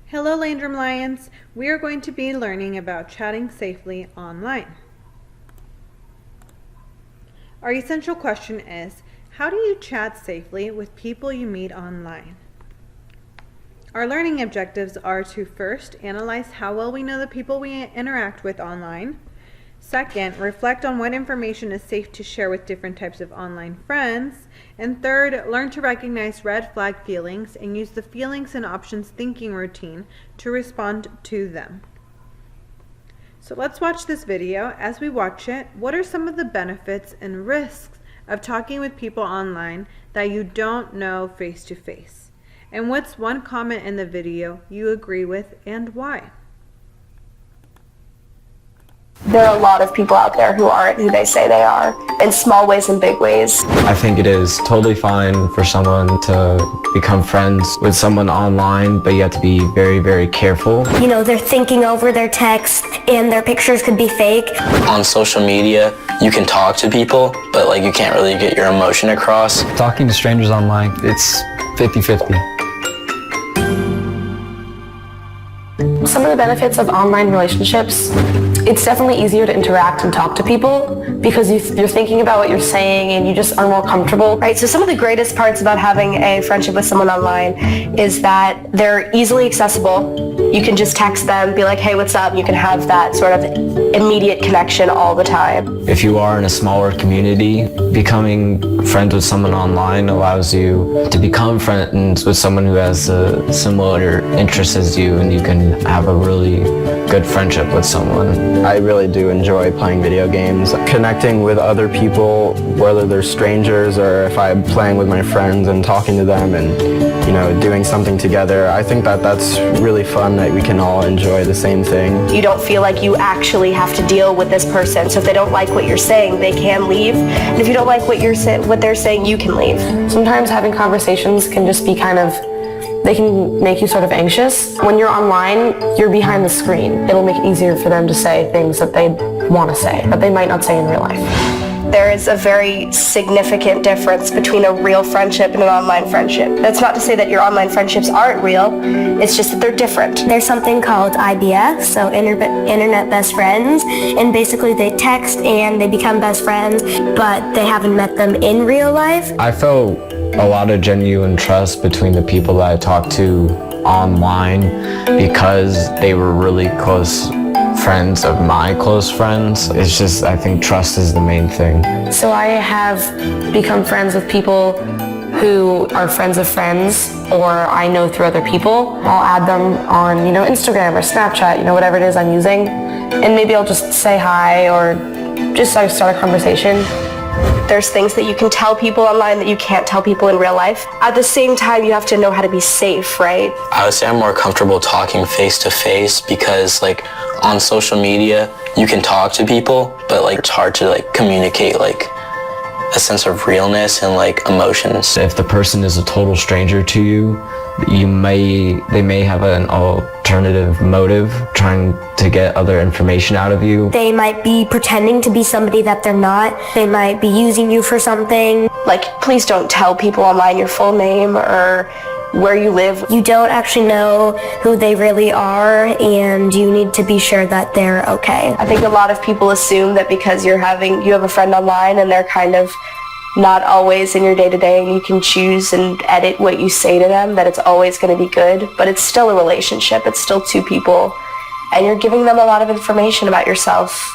Hello Landrum Lions! We are going to be learning about chatting safely online. Our essential question is, how do you chat safely with people you meet online? Our learning objectives are to first analyze how well we know the people we interact with online. Second, reflect on what information is safe to share with different types of online friends. And third, learn to recognize red flag feelings and use the feelings and options thinking routine to respond to them. So let's watch this video. As we watch it, what are some of the benefits and risks of talking with people online that you don't know face to face? And what's one comment in the video you agree with and why? There are a lot of people out there who aren't who they say they are, in small ways and big ways. I think it is totally fine for someone to become friends with someone online, but you have to be very, very careful. You know, they're thinking over their text and their pictures could be fake. On social media, you can talk to people, but you can't really get your emotion across. Talking to strangers online, it's 50-50. Some of the benefits of online relationships, it's definitely easier to interact and talk to people because you're thinking about what you're saying and you just are more comfortable. Right, so some of the greatest parts about having a friendship with someone online is that they're easily accessible. You can just text them, be like, hey, what's up? You can have that sort of immediate connection all the time. If you are in a smaller community, becoming friends with someone online allows you to become friends with someone who has a similar interests as you, and you can have a really good friendship with someone. I really do enjoy playing video games, connecting with other people, whether they're strangers or if I'm playing with my friends and talking to them and doing something together. I think that's really fun, that we can all enjoy the same thing. You don't feel like you actually have to deal with this person, so if they don't like what you're saying, they can leave. And if you don't like what they're saying, you can leave. Sometimes having conversations can just be they can make you sort of anxious. When you're online, you're behind the screen. It'll make it easier for them to say things that they want to say, that they might not say in real life. There is a very significant difference between a real friendship and an online friendship. That's not to say that your online friendships aren't real, it's just that they're different. There's something called IBF, so Internet Best Friends, and basically they text and they become best friends, but they haven't met them in real life. I felt a lot of genuine trust between the people that I talked to online because they were really close friends of my close friends. It's just, I think trust is the main thing. So I have become friends with people who are friends of friends, or I know through other people. I'll add them on, Instagram or Snapchat, whatever it is I'm using, and maybe I'll just say hi or just start a conversation. There's things that you can tell people online that you can't tell people in real life. At the same time, you have to know how to be safe, right? I would say I'm more comfortable talking face to face because on social media, you can talk to people, but it's hard to communicate a sense of realness and emotions. If the person is a total stranger to you, they may have an alternative motive trying to get other information out of you. They might be pretending to be somebody that they're not. They might be using you for something. Please don't tell people online your full name or where you live. You don't actually know who they really are, and you need to be sure that they're okay. I think a lot of people assume that because you have a friend online and they're kind of not always in your day-to-day and you can choose and edit what you say to them, that it's always going to be good, but it's still a relationship. It's still two people, and you're giving them a lot of information about yourself.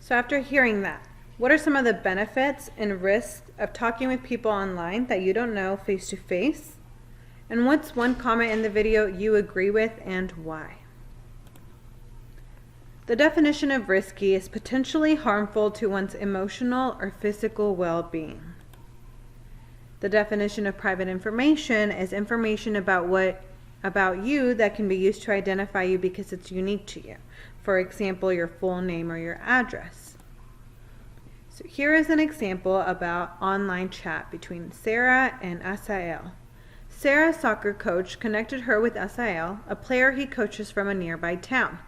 So after hearing that, what are some of the benefits and risks of talking with people online that you don't know face to face? And what's one comment in the video you agree with and why? The definition of risky is potentially harmful to one's emotional or physical well-being. The definition of private information is information about you that can be used to identify you because it's unique to you. For example, your full name or your address. So here is an example about online chat between Sarah and Asael. Sarah's soccer coach connected her with Asael, a player he coaches from a nearby town.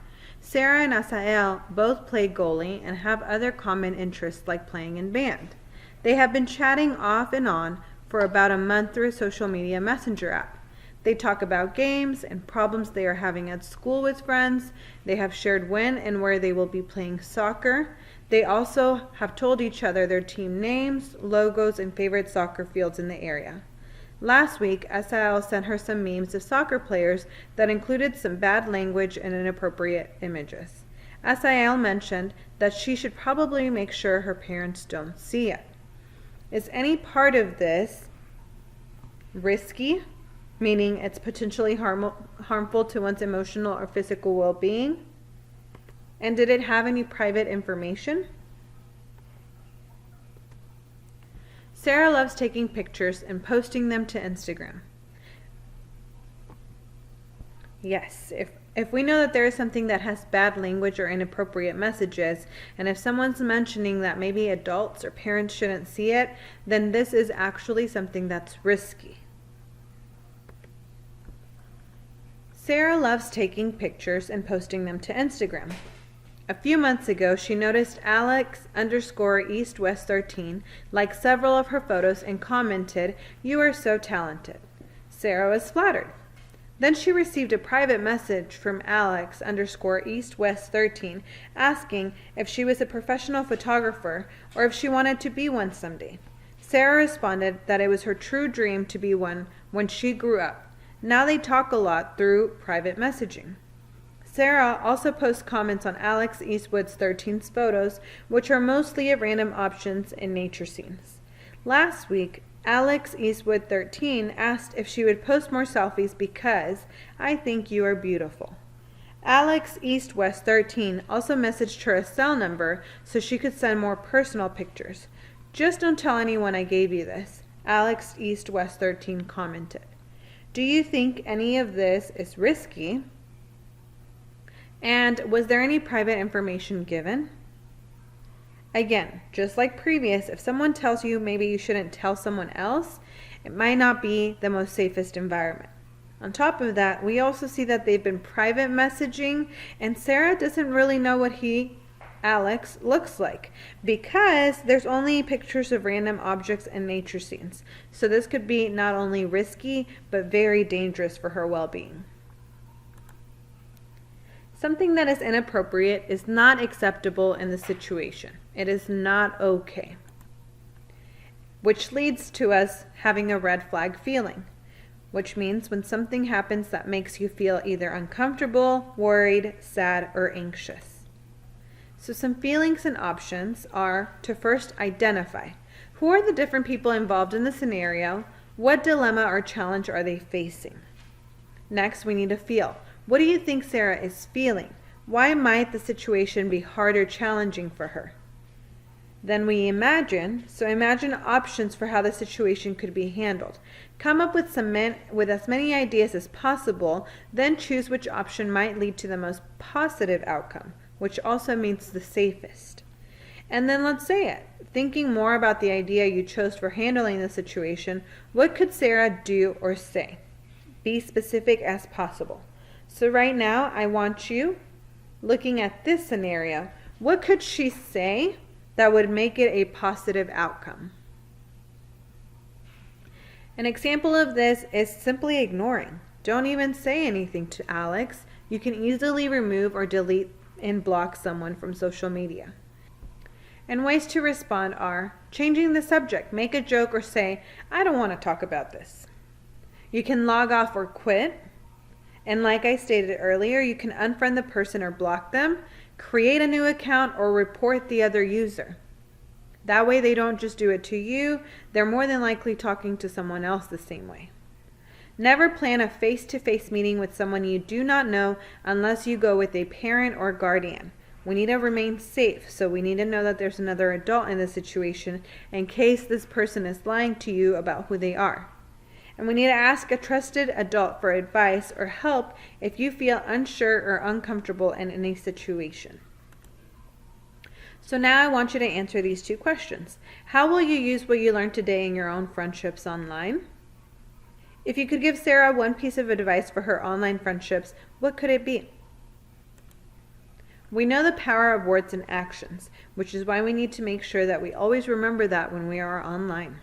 Sarah and Asael both play goalie and have other common interests like playing in band. They have been chatting off and on for about a month through a social media messenger app. They talk about games and problems they are having at school with friends. They have shared when and where they will be playing soccer. They also have told each other their team names, logos, and favorite soccer fields in the area. Last week, Asael sent her some memes of soccer players that included some bad language and inappropriate images. Asael mentioned that she should probably make sure her parents don't see it. Is any part of this risky, meaning it's potentially harmful to one's emotional or physical well-being? And did it have any private information? Sarah loves taking pictures and posting them to Instagram. Yes, if we know that there is something that has bad language or inappropriate messages, and if someone's mentioning that maybe adults or parents shouldn't see it, then this is actually something that's risky. Sarah loves taking pictures and posting them to Instagram. A few months ago, she noticed Alex_EastWest13 liked several of her photos and commented, "You are so talented." Sarah was flattered. Then she received a private message from Alex_EastWest13 asking if she was a professional photographer or if she wanted to be one someday. Sarah responded that it was her true dream to be one when she grew up. Now they talk a lot through private messaging. Sarah also posts comments on Alex Eastwood's 13's photos, which are mostly of random options in nature scenes. Last week, Alex Eastwood 13 asked if she would post more selfies because "I think you are beautiful." Alex East West 13 also messaged her a cell number so she could send more personal pictures. "Just don't tell anyone I gave you this," Alex East West 13 commented. Do you think any of this is risky? And was there any private information given? Again, just like previous, if someone tells you maybe you shouldn't tell someone else, it might not be the most safest environment. On top of that, we also see that they've been private messaging, and Sarah doesn't really know what Alex, looks like because there's only pictures of random objects and nature scenes. So this could be not only risky, but very dangerous for her well-being. Something that is inappropriate is not acceptable in the situation. It is not okay. Which leads to us having a red flag feeling, which means when something happens that makes you feel either uncomfortable, worried, sad, or anxious. So some feelings and options are to first identify who are the different people involved in the scenario, what dilemma or challenge are they facing. Next, we need to feel. What do you think Sarah is feeling? Why might the situation be hard or challenging for her? Then we imagine. So imagine options for how the situation could be handled. Come up with as many ideas as possible, then choose which option might lead to the most positive outcome, which also means the safest. And then let's say it. Thinking more about the idea you chose for handling the situation, what could Sarah do or say? Be specific as possible. So right now, I want you, looking at this scenario, what could she say that would make it a positive outcome? An example of this is simply ignoring. Don't even say anything to Alex. You can easily remove or delete and block someone from social media. And ways to respond are changing the subject, make a joke or say, "I don't want to talk about this." You can log off or quit. And like I stated earlier, you can unfriend the person or block them, create a new account, or report the other user. That way they don't just do it to you, they're more than likely talking to someone else the same way. Never plan a face-to-face meeting with someone you do not know unless you go with a parent or guardian. We need to remain safe, so we need to know that there's another adult in the situation in case this person is lying to you about who they are. And we need to ask a trusted adult for advice or help if you feel unsure or uncomfortable in any situation. So now I want you to answer these two questions. How will you use what you learned today in your own friendships online? If you could give Sarah one piece of advice for her online friendships, what could it be? We know the power of words and actions, which is why we need to make sure that we always remember that when we are online.